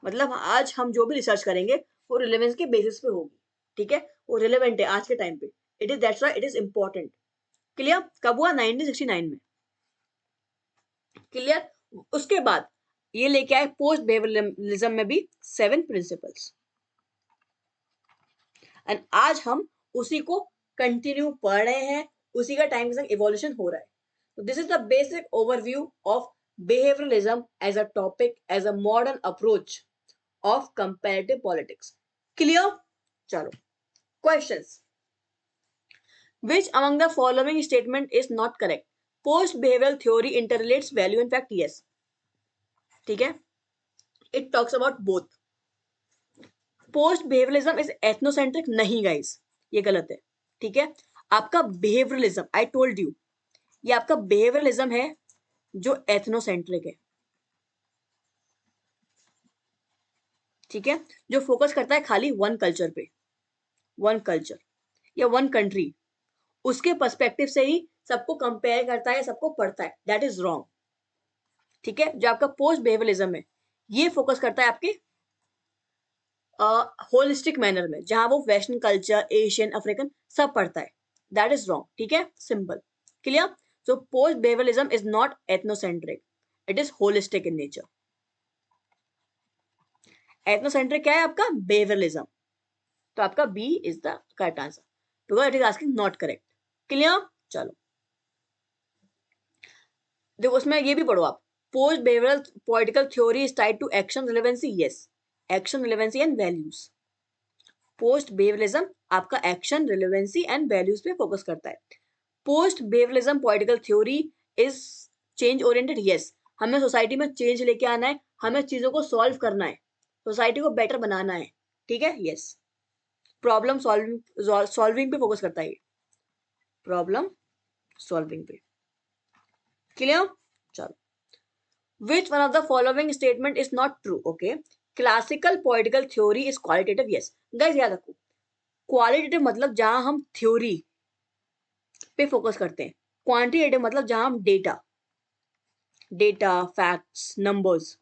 S1: मतलब आज हम जो भी रिसर्च करेंगे वो रिलेवेंस के बेसिस पे होगी, ठीक है, वो रिलेवेंट है आज के टाइम पे, it is that's why it is important. Clear? कब हुआ? 1969 में। क्लियर? उसके बाद ये लेके आए पोस्ट बिहेवियरलिज्म में भी 7 प्रिंसिपल्स, एंड आज हम उसी को कंटिन्यू पढ़ रहे हैं, उसी का टाइम के संग इवोल्यूशन हो रहा है. तो this is the basic overview of behavioralism as a topic, as a modern approach of comparative politics. Clear? Chalo. Questions. Which among the following statement is not correct? Post behavioral theory interrelates value and fact. Yes. ठीक है. It talks about both. Post behavioralism is ethnocentric. नहीं guys, ये गलत है. ठीक है. आपका behavioralism, I told you, ये आपका behavioralism है जो एथनोसेंट्रिक है. ठीक है. जो फोकस करता है खाली वन कल्चर पे, वन कल्चर या वन कंट्री, उसके पर्सपेक्टिव से ही सबको कंपेयर करता है, सबको पढ़ता है. That is wrong. ठीक है. जो आपका पोस्ट बिहेवियरलिज्म है ये फोकस करता है आपके होलिस्टिक मैनर में, जहां वो वेस्टर्न कल्चर, एशियन, अफ्रीकन सब पढ़ता है. That is wrong. ठीक है. Simple. Clear. So post behaviouralism is not ethnocentric, it is holistic in nature. Ethnocentric क्या है आपका? बिहेवियरलिज्म. तो आपका B is the correct answer. Because it is asking not correct. Clear. चलो देखो उसमें ये भी पढ़ो आप. Post behavioural political theory is tied to action relevancy. Yes, action relevancy and values. Post behaviouralism आपका एक्शन रिलेवेंसी एंड वैल्यूज पे focus करता है. Post behaviourism political theory is change oriented. Yes, हमें सोसाइटी में चेंज लेके आना है, हमें चीजों को सॉल्व करना है, सोसाइटी को बेटर बनाना है. ठीक है. यस, प्रॉब्लम सॉल्विंग पे फोकस करता है, प्रॉब्लम सॉल्विंग पे. क्लियर. चलो. Which one of the following statement is not true? Okay. Classical political theory is qualitative. Yes. Guys याद रखो, क्वालिटेटिव मतलब जहां हम थ्योरी पे फोकस करते हैं, क्वांटिटेटिव मतलब जहां हम डेटा फैक्ट्स, नंबर्स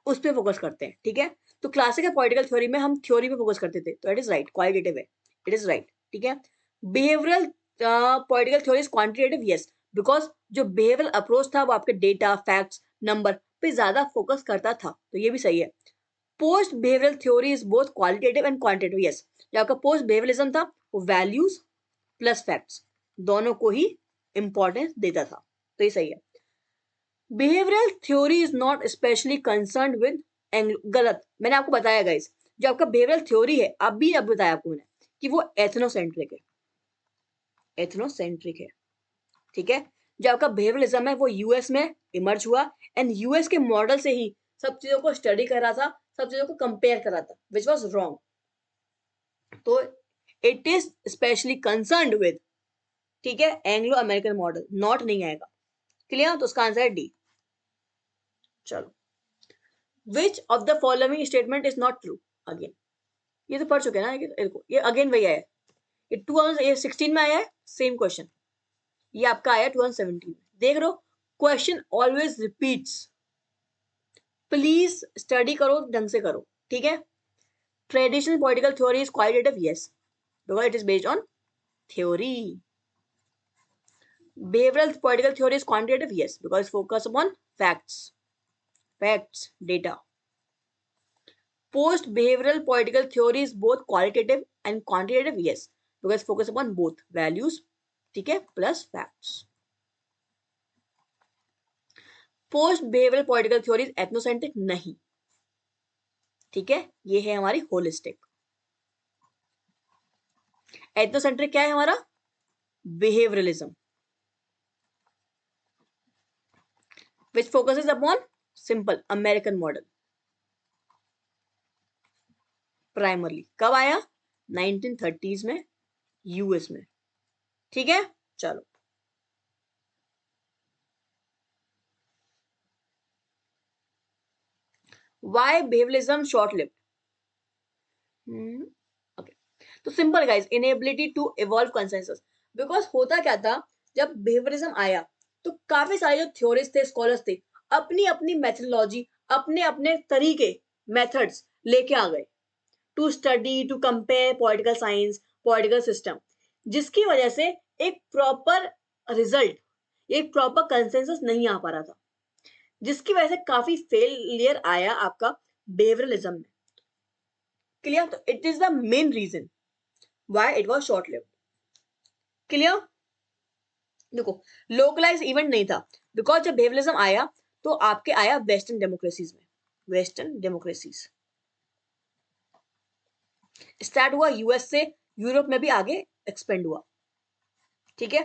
S1: उस पे फोकस करते हैं. ठीक है. तो क्लासिकल पॉलिटिकल थ्योरी में हम थ्योरी पे फोकस करते थे, तो इट इज राइट, क्वालिटेटिव है, इट इज राइट. ठीक है. Behavioural political theory is quantitative. Yes, because जो बिहेवियरल अप्रोच था वो आपके डेटा फैक्ट्स नंबर पे ज्यादा फोकस करता था, तो ये भी सही है. Post behavioural theory is both qualitative and quantitative. Yes, जो आपका पोस्ट बिहेवियरलिज्म था वो वैल्यूज प्लस फैक्ट्स दोनों को ही इंपॉर्टेंस देता था, तो ये सही है. Behavioural theory is not specially concerned with गलत. मैंने आपको बताया गाइस, जो आपका बिहेवियरल थ्योरी है अब बताया आपको मैंने कि वो एथनोसेंट्रिक है, एथनोसेंट्रिक है. ठीक है. जो आपका बिहेवियरलिज्म है वो यूएस में इमर्ज हुआ एंड यूएस के मॉडल से ही सब चीजों को स्टडी कर रहा था, सब चीजों को कंपेयर कर रहा था, विच वाज रॉन्ग. तो it is specially concerned with, ठीक है, एंग्लो अमेरिकन मॉडल. नॉट नहीं आएगा. क्लियर. तो उसका आंसर है डी. चलो. विच of the following statement is not true? Again ये तो पढ़ चुके हैं ना, ये अगेन वही आया है, ये 2016 में आया है सेम क्वेश्चन, ये आपका आया 2017 में. देख लो, question always repeats. Please study करो, ढंग से करो. ठीक है. Traditional political theory is qualitative. Yes, because it is based on theory. Behavioural political theory is quantitative. Yes, because focus upon facts, data. Post behavioral political theory is both qualitative and quantitative. Yes, because focus upon both values, ठीक है, plus facts. Post behavioral political theory is ethnocentric. नहीं. ठीक है. ये है हमारी holistic. Ethnocentric क्या है हमारा? Behaviouralism, which focuses upon simple American model. Primarily कब आया? 1930s में यूएस में. ठीक है. चलो. Why behaviouralism short lived? Okay, तो simple guys, inability to evolve consensus. Because होता क्या था, जब बिहेवियरलिज्म आया तो काफी सारे जो थ्योरिस्ट थे, स्कॉलर्स थे, अपनी अपनी मेथोडोलॉजी, अपने अपने तरीके, मेथड्स लेके आ गए to study, to compare political science, political system, जिसकी वजह से एक प्रॉपर रिजल्ट, एक प्रॉपर कंसेंसस नहीं आ पा रहा था, जिसकी वजह से काफी फेलियर आया आपका बिहेवियरलिज्म में. क्लियर. तो it is the main reason why it was short lived. Clear? देखो, लोकलाइज इवेंट नहीं था, बिकॉज जब बिहेवियरिज्म आया तो आपके आया वेस्टर्न डेमोक्रेसीज में, वेस्टर्न डेमोक्रेसीज स्टार्ट हुआ यूएस से, यूरोप में भी आगे एक्सपेंड हुआ, ठीक है?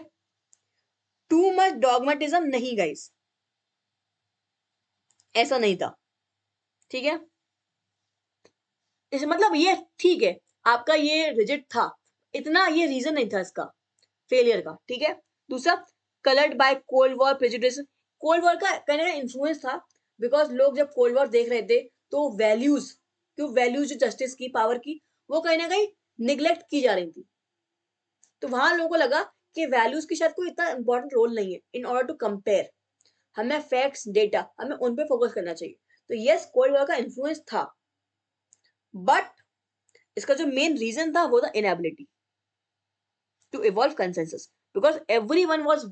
S1: टू मच डॉगमेटिज्म नहीं गाइस, ऐसा नहीं था, ठीक है? इस मतलब ये ठीक है, आपका ये रिजिड था, इतना ये रीजन नहीं था इसका फेलियर का, ठीक है? दूसरा, coloured by cold war prejudice, cold war का कहने का इन्फ्लुएंस था, बिकॉज लोग जब कोल्ड वॉर देख रहे थे तो वैल्यूज, क्यों वैल्यूज जो जस्टिस की, पावर की, वो कहीं ना कहीं निग्लेक्ट की जा रही थी, तो वहां लोगों को लगा कि वैल्यूज की शायद कोई इतना इंपॉर्टेंट रोल नहीं है इन ऑर्डर टू कंपेयर, हमें फैक्ट्स डेटा हमें उन पे फोकस करना चाहिए, तो यस कोल्ड वॉर का इन्फ्लुएंस था, बट इसका जो मेन रीजन था वो था inability to evolve consensus, because everyone was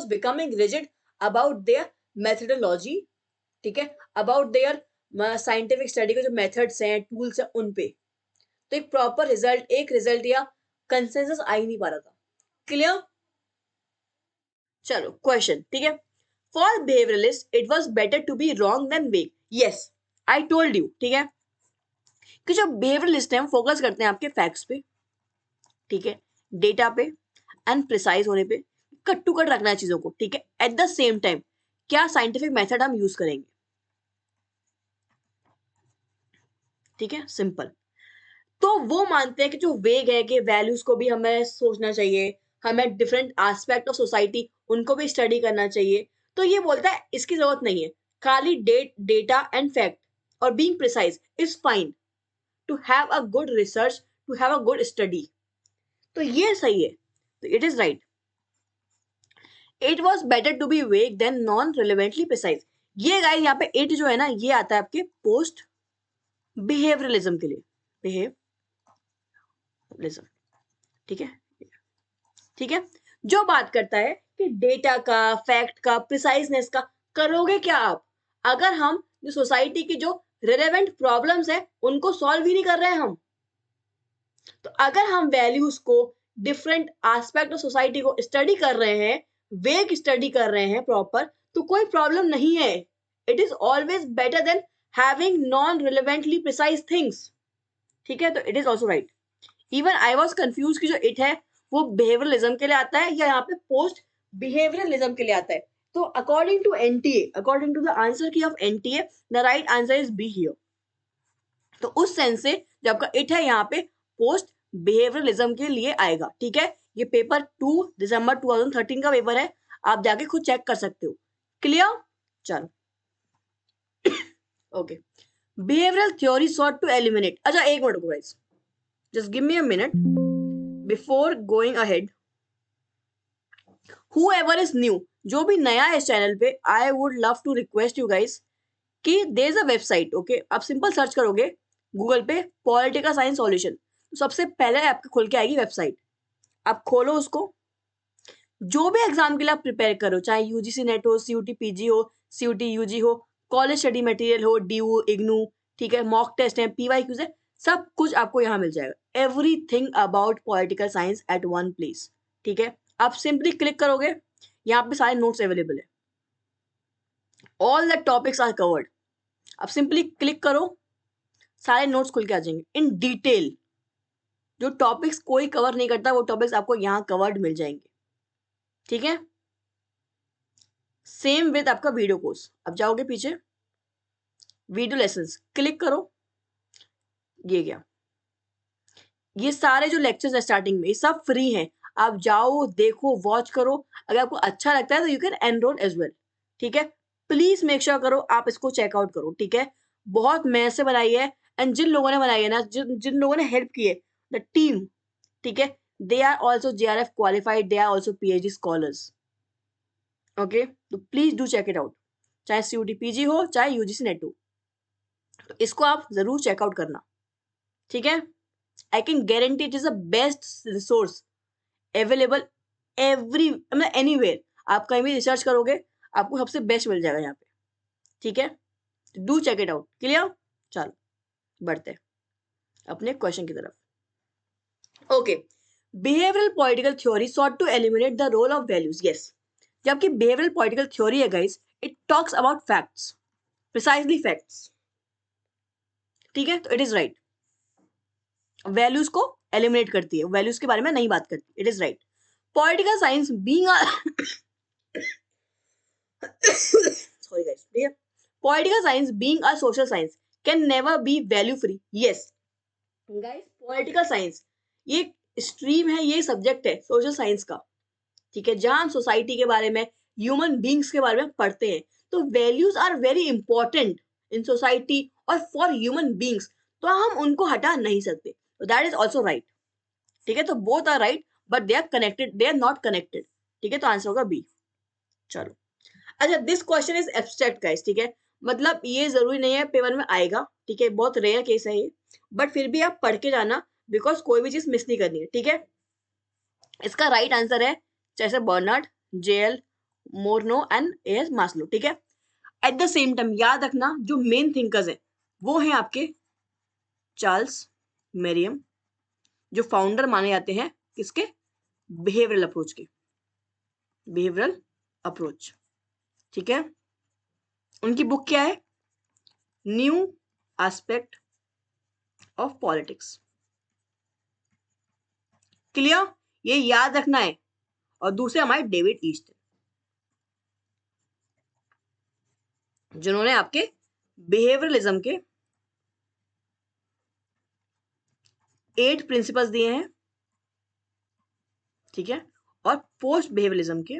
S1: becoming rigid about their methodology, ठीक है, about their साइंटिफिक स्टडी के जो मेथड्स हैं, टूल्स हैं, उन पे, तो एक प्रॉपर रिजल्ट, एक रिजल्ट या कंसेंसस आ ही नहीं पा रहा था। क्लियर? चलो क्वेश्चन, ठीक है, for behaviouralist it was better to be wrong than vague, yes I told you, ठीक है, कि जो बिहेवियरलिस्ट हैं फोकस करते हैं आपके फैक्ट्स पे, ठीक है, डेटा पे एंड प्रिसाइज होने पे, कट टू कट रखना है चीजों को, ठीक है, एट द सेम टाइम क्या साइंटिफिक मेथड हम यूज करेंगे, ठीक है, सिंपल। तो वो मानते हैं कि जो वेग है कि वैल्यूज को भी हमें सोचना चाहिए, हमें डिफरेंट एस्पेक्ट ऑफ सोसाइटी उनको भी स्टडी करना चाहिए, तो ये बोलता है इसकी जरूरत नहीं है, खाली डेटा एंड फैक्ट और being precise is fine to have a good research, to have a good study, तो ये सही है, तो it is right. It was better to be vague than non relevantly precise, ये गाइस यहाँ पे it जो है ना, ये आता है आपके पोस्ट बिहेवियरलिज्म के लिए, बिहेवियरलिज्म, ठीक है, ठीक है, जो बात करता है कि डेटा का, फैक्ट का, प्रिसाइजनेस का करोगे क्या आप, अगर हम जो सोसाइटी की जो रिलेवेंट प्रॉब्लम्स है उनको सॉल्व ही नहीं कर रहे हैं हम, तो अगर हम वैल्यूज को, डिफरेंट एस्पेक्ट ऑफ सोसाइटी को स्टडी कर रहे हैं, वेग स्टडी कर रहे हैं प्रॉपर, तो कोई प्रॉब्लम नहीं है, it is always better than having non relevantly precise things, ठीक है, तो it is also right. Even I was confuse कि जो इट है वो बिहेवियरलिज्म के लिए आता है या यहाँ पे पोस्ट बिहेवियरलिज्म के लिए आता है, तो according to NTA, according to the answer key of NTA, the right answer is B here, तो उस सेंस से जो आपका इट है यहाँ पे पोस्ट बिहेवियरलिज्म के लिए आएगा, ठीक है, ये पेपर 2 दिसंबर 2013 का पेपर है, आप जाके खुद चेक कर सकते हो। क्लियर? चलो okay, behavioural theory sought to eliminate, अच्छा एक मिनट को guys, just give me a minute before going ahead, whoever is new, जो भी नया है इस चैनल पे, I would love to request you guys कि there is a website, okay, आप सिंपल सर्च करोगे गूगल पे पॉलिटिकल साइंस सॉल्यूशन, तो सबसे पहले आपके खुल के आएगी वेबसाइट, आप खोलो उसको, जो भी एग्जाम के लिए आप प्रिपेयर करो, चाहे यूजीसी नेट हो, सीयूटी पीजी हो, सीयूटी यूजी हो, कॉलेज स्टडी मटेरियल हो, डीयू इग्नू, ठीक है, मॉक टेस्ट है, पीवाईक्यूज है, सब कुछ आपको यहाँ मिल जाएगा, everything about political science at one place, ठीक है, आप सिंपली क्लिक करोगे, यहाँ पे सारे नोट्स अवेलेबल है, all the topics are covered, आप सिंपली क्लिक करो, सारे नोट्स खुल के आ जाएंगे इन डिटेल, जो टॉपिक्स कोई कवर नहीं करता वो टॉपिक्स आपको यहाँ कवर्ड मिल जाएंगे, ठीक है, सेम विद आपका वीडियो कोर्स, अब जाओगे पीछे वीडियो लेसन्स, क्लिक करो, ये क्या, ये सारे जो लेक्चर्स है स्टार्टिंग में ये सब फ्री हैं, आप जाओ देखो वॉच करो, अगर आपको अच्छा लगता है तो you can enrol as well, ठीक है, प्लीज मेक श्योर करो आप इसको चेकआउट करो, ठीक है, बहुत मेहनत से बनाई है, एंड जिन लोगों ने बनाई है ना, जिन जिन लोगों ने हेल्प की है, द टीम, ठीक है, they are also JRF qualified, they are also PhD scholars, okay, तो please do check it out, चाहे CUT PG हो चाहे UGC नेट हो, तो इसको आप जरूर चेकआउट करना, ठीक है, I can guarantee it is the best resource available every मतलब एनीवेयर, आप कहीं भी रिसर्च करोगे आपको सबसे बेस्ट मिल जाएगा यहाँ पे, ठीक है, do check it out. Clear? चलो बढ़ते हैं अपने क्वेश्चन की तरफ। Okay, behavioural political theory sought to eliminate the role of values. Yes, जबकि बिहेवियरल पॉलिटिकल थ्योरी है guys, it talks about facts, precisely facts. ठीक है, तो इट इज राइट, वैल्यूज को एलिमिनेट करती है, वैल्यूज के बारे में नहीं बात करती। It is right. Political science being sorry guys, ठीक है, political science being a social science can never be value free. Yes guys, political science ये स्ट्रीम है, ये सब्जेक्ट है सोशल साइंस का, ठीक है, जहां हम सोसाइटी के बारे में, ह्यूमन बींग्स के बारे में पढ़ते हैं। तो values are very important in society और फॉर ह्यूमन बींग्स, तो हम उनको हटा नहीं सकते। तो दैट इज ऑल्सो राइट। ठीक है, तो both are right but they are connected, they are not connected. ठीक है, तो आंसर होगा बी। चलो, अच्छा, this question is abstract guys. ठीक है, मतलब ये जरूरी नहीं है पेपर में आएगा, ठीक है, बहुत रेयर केस है ये, बट फिर भी आप पढ़ के जाना, बिकॉज कोई भी चीज मिस नहीं करनी है। ठीक है, इसका राइट आंसर है जैसे Bernard, JL Moreno and AS Maslow. ठीक है, एट द सेम टाइम याद रखना जो मेन थिंकर्स हैं वो हैं आपके चार्ल्स मेरियम, जो फाउंडर माने जाते हैं किसके, बिहेवियरल अप्रोच के, बिहेवियरल अप्रोच। ठीक है, उनकी बुक क्या है, new aspect of politics. Clear, ये याद रखना है। और दूसरे हमारे डेविड ईस्ट, जिन्होंने आपके बिहेवियरलिज्म के 8 प्रिंसिपल्स दिए हैं। ठीक है, और पोस्ट बिहेवियरलिज्म के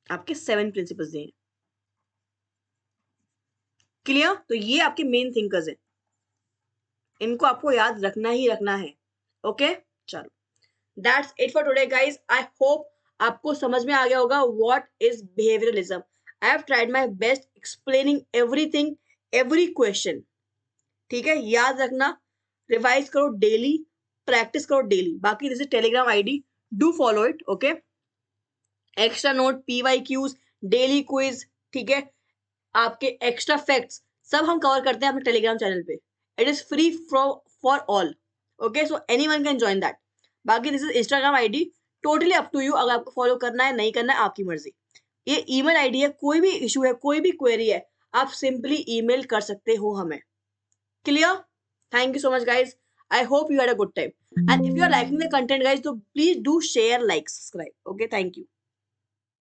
S1: आपके 7 प्रिंसिपल्स दिए हैं। क्लियर, तो ये आपके मेन थिंकर्स हैं, इनको आपको याद रखना ही रखना है। ओके, चलो, that's it for today guys. I hope आपको समझ में आ गया होगा what is behaviourism. I have tried my best explaining everything, every question. ठीक है, याद रखना, रिवाइज करो डेली, प्रैक्टिस करो डेली। बाकी this is Telegram ID, do follow it. Okay, extra note, PYQs, daily quiz, ठीक है, आपके एक्स्ट्रा फैक्ट्स सब हम कवर करते हैं अपने टेलीग्राम चैनल पे। It is free for all. Okay, so anyone can join that. बाकी this is Instagram ID, totally up to you, अगर आपको फॉलो करना है नहीं करना है आपकी मर्जी। ये ईमेल आईडी है, कोई भी इशू है, कोई भी क्वेरी है, आप सिंपली ईमेल कर सकते हो हमें। Clear? Thank you so much, guys. I hope you had a good time. And if you are liking the content, guys, so please do share, like, subscribe. Okay, thank you.